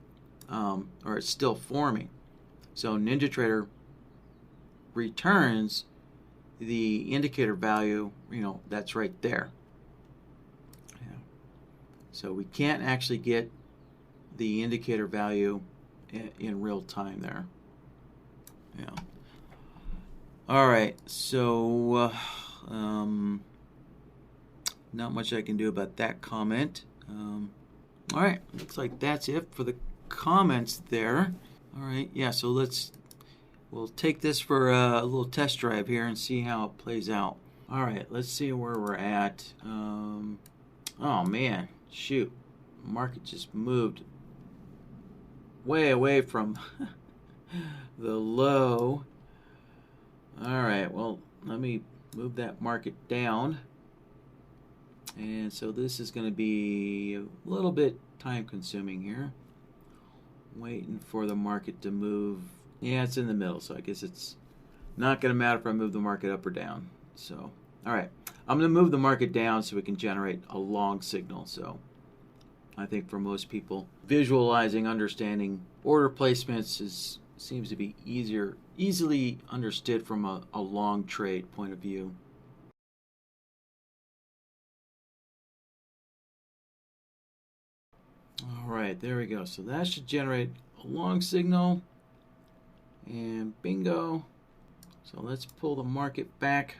or it's still forming. So NinjaTrader returns the indicator value, you know, that's right there. Yeah. So we can't actually get the indicator value in real time there. Yeah. All right. So not much I can do about that comment. All right. Looks like that's it for the comments there. All right. Yeah. So we'll take this for a little test drive here and see how it plays out. All right. Let's see where we're at. Oh man, shoot. Market just moved way away from the low. All right, well, let me move that market down. And so this is going to be a little bit time consuming here. Waiting for the market to move. Yeah, it's in the middle, so I guess it's not going to matter if I move the market up or down. So, all right, I'm going to move the market down so we can generate a long signal. So I think for most people, visualizing, understanding order placements seems to be easily understood from a long trade point of view. All right, there we go. So that should generate a long signal. And bingo. So let's pull the market back.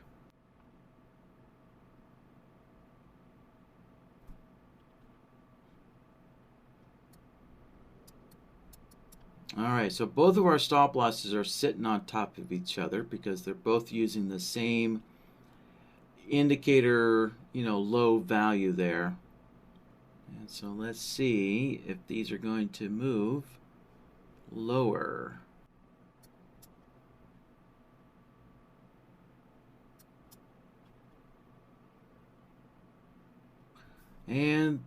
All right, so both of our stop losses are sitting on top of each other because they're both using the same indicator, low value there. And so let's see if these are going to move lower. And,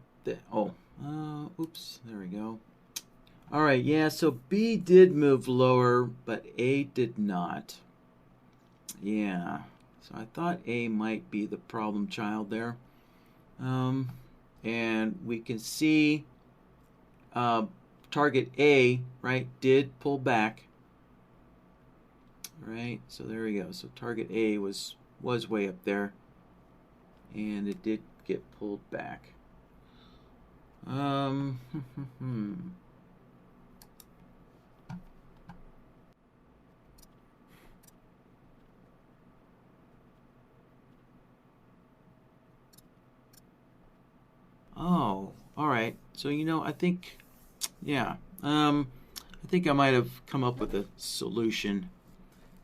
oops, there we go. All right, yeah, so B did move lower, but A did not. Yeah, so I thought A might be the problem child there. And we can see target A, right, did pull back. Right, so there we go. So target A was way up there, and it did get pulled back. Oh, all right. So I think, yeah, I think I might have come up with a solution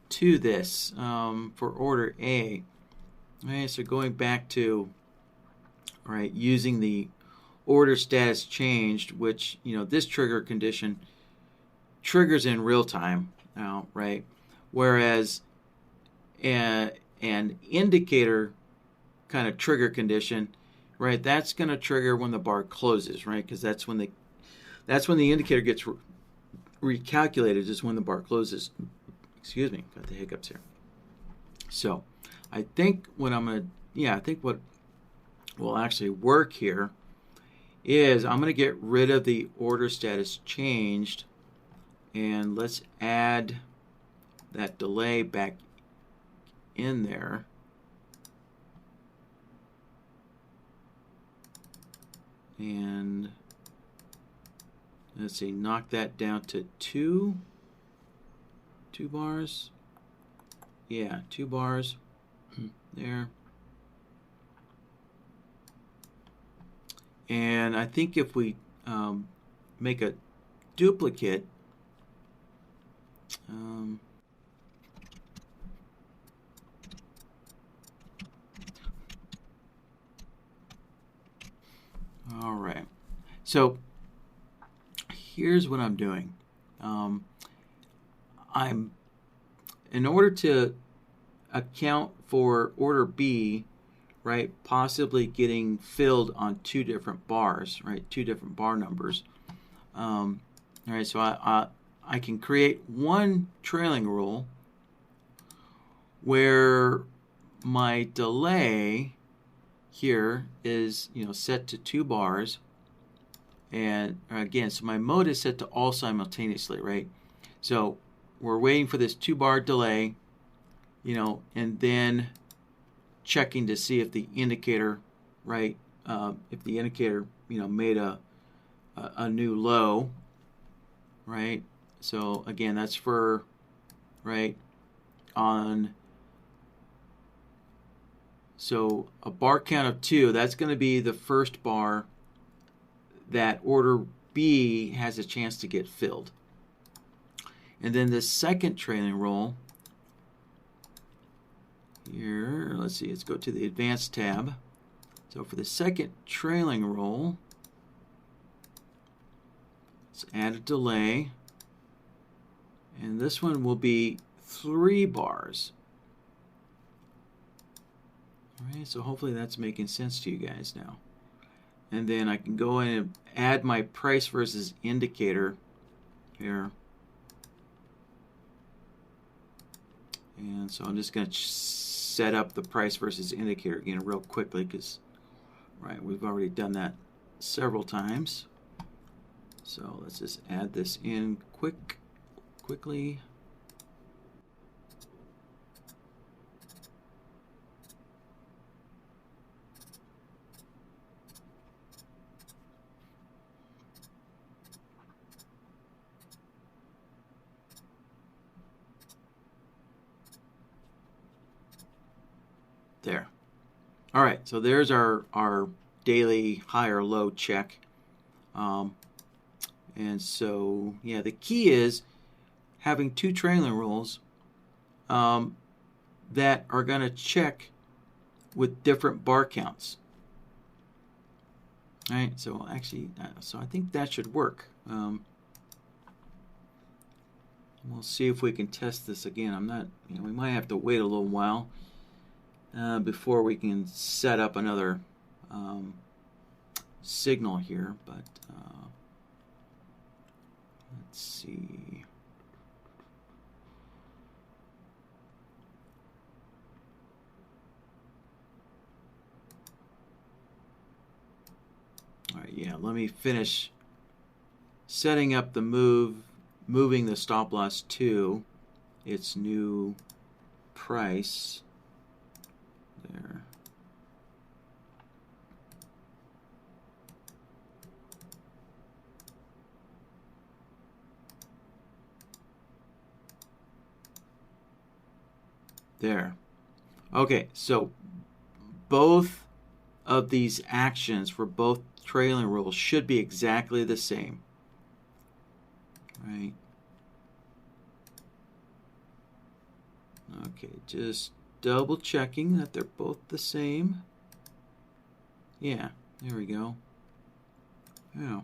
to this for order A. All right, so going back to, all right, using the order status changed, which this trigger condition triggers in real time now, right? Whereas an indicator kind of trigger condition, right? That's going to trigger when the bar closes, right? Because that's when the indicator gets recalculated, is when the bar closes. Excuse me, got the hiccups here. So I think what will actually work here is I'm going to get rid of the order status changed, and let's add that delay back in there. And let's see, knock that down to two bars. Yeah, 2 bars there. And I think if we make a duplicate, all right. So here's what I'm doing. In order to account for order B, right, possibly getting filled on 2 different bars, right, 2 different bar numbers. All right, so I can create one trailing rule where my delay here is set to 2 bars, and again, so my mode is set to all simultaneously, right? So we're waiting for this 2 bar delay, and then checking to see if the indicator, right, if the indicator, made a new low, right? So again, that's for, right, so a bar count of 2, that's going to be the first bar that order B has a chance to get filled. And then the second trailing roll here, let's see, let's go to the advanced tab. So for the second trailing roll, let's add a delay. And this one will be 3 bars. All right, so hopefully that's making sense to you guys now. And then I can go in and add my price versus indicator here. And so I'm just going to set up the price versus indicator again real quickly because, right, we've already done that several times. So let's just add this in quickly. There. All right, so there's our daily high or low check. And so, yeah, the key is having 2 trailing rolls that are going to check with different bar counts. All right, so actually, so I think that should work. We'll see if we can test this again. I'm not, we might have to wait a little while before we can set up another signal here, but let's see. All right, yeah, let me finish setting up the moving the stop loss to its new price. There. There. Okay, so both of these actions for both trailing rolls should be exactly the same. Right. Okay, just double checking that they're both the same. Yeah, there we go. Yeah.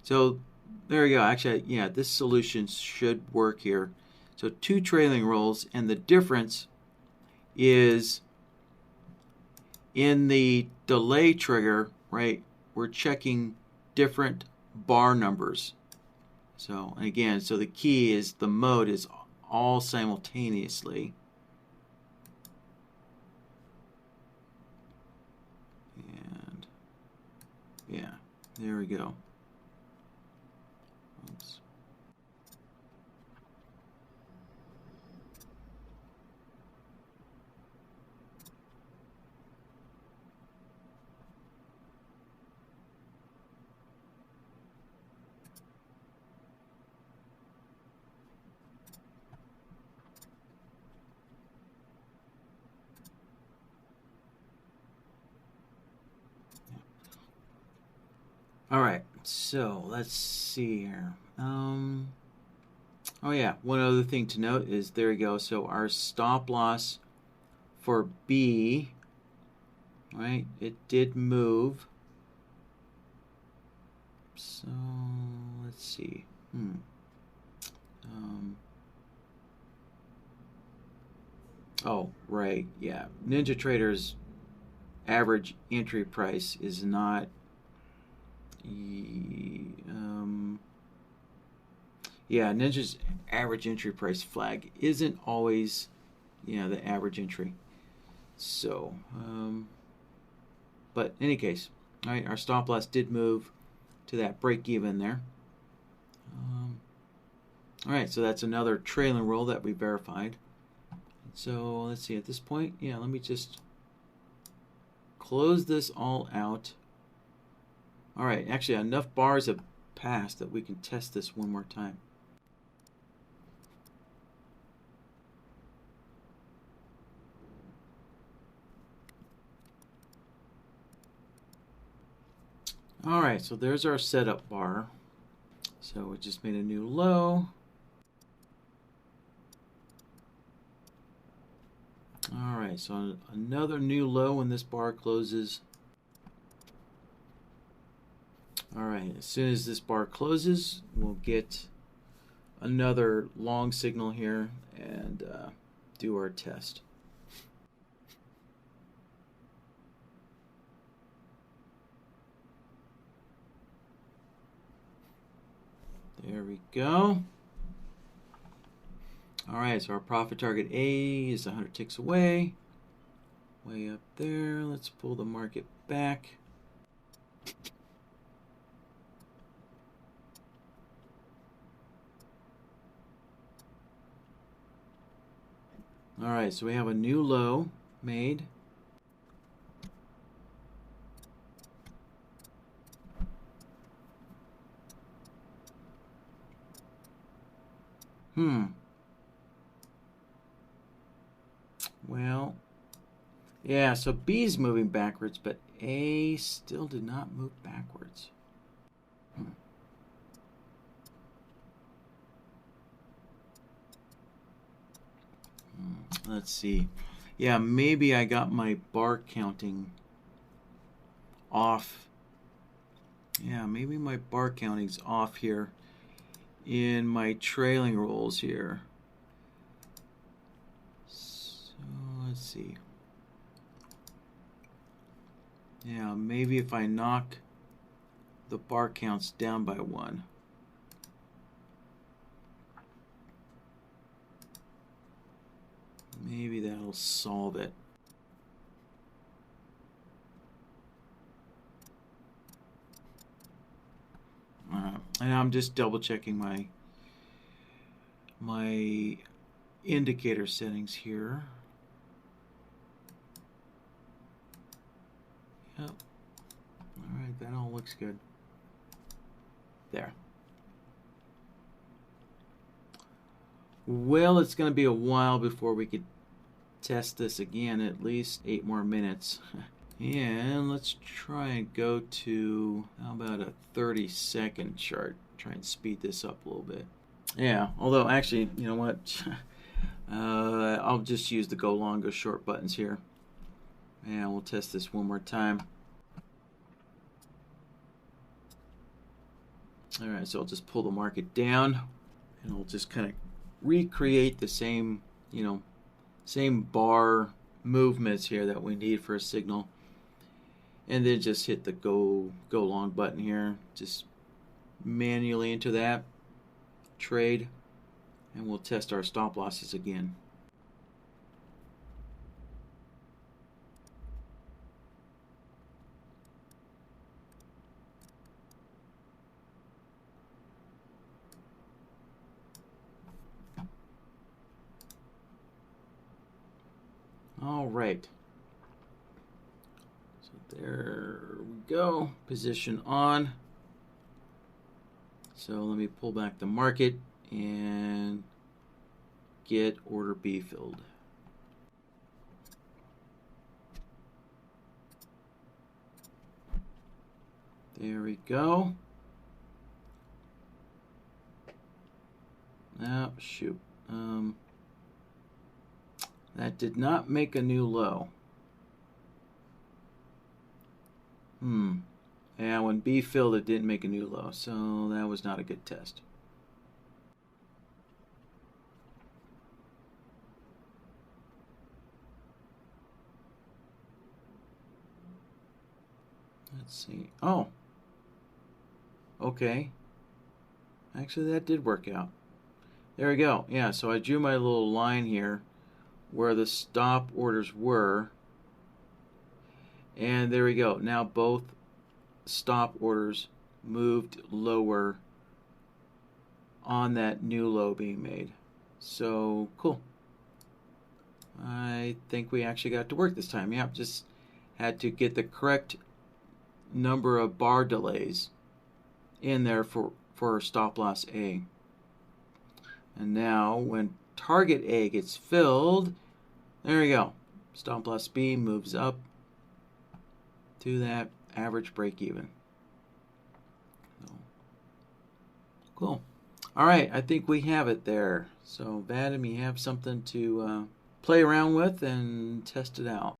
So there we go. Actually, yeah, this solution should work here. So 2 trailing rolls, and the difference is in the delay trigger, right? We're checking different bar numbers. So, and again, so the key is the mode is all simultaneously. And yeah, there we go. Oops. All right, so let's see here. Oh yeah, one other thing to note is there we go. So our stop loss for B, right? It did move. So let's see. Oh, right. Yeah, NinjaTrader's average entry price is not. Yeah, Ninja's average entry price flag isn't always, the average entry. So, but in any case, all right, our stop loss did move to that break even there. All right, so that's another trailing roll that we verified. So let's see, at this point, yeah, let me just close this all out. All right, actually enough bars have passed that we can test this one more time. All right, so there's our setup bar. So we just made a new low. All right, so another new low when this bar closes. All right, as soon as this bar closes, we'll get another long signal here and do our test. There we go. All right, so our profit target A is 100 ticks away. Way up there. Let's pull the market back. All right, so we have a new low made. Well, yeah, so B's moving backwards, but A still did not move backwards. Let's see. Yeah, maybe I got my bar counting off. Yeah, maybe my bar counting's off here in my trailing rolls here. So let's see. Yeah, maybe if I knock the bar counts down by 1. Maybe that'll solve it. And I'm just double checking my indicator settings here. Yep. All right, that all looks good. There. Well, it's going to be a while before we could test this again, at least 8 more minutes. And let's try and go to, how about a 30-second chart? Try and speed this up a little bit. Yeah, although actually, you know what? I'll just use the go long, go short buttons here. And we'll test this one more time. All right, so I'll just pull the market down, and I'll just kind of recreate the same, same bar movements here that we need for a signal. And then just hit the go long button here. Just manually into that trade, and we'll test our stop losses again. All right. So there we go. Position on. So let me pull back the market and get order B filled. There we go. Oh, shoot. That did not make a new low. Yeah, when B filled, it didn't make a new low, so that was not a good test. Let's see. Oh. Okay. Actually, that did work out. There we go. Yeah, so I drew my little line here where the stop orders were. And there we go. Now both stop orders moved lower on that new low being made. So, cool. I think we actually got to work this time. Yep, just had to get the correct number of bar delays in there for stop loss A. And now when target A gets filled, there we go. Stop loss B moves up to that average break even. So, cool. All right, I think we have it there. So, Vadim, you have something to play around with and test it out.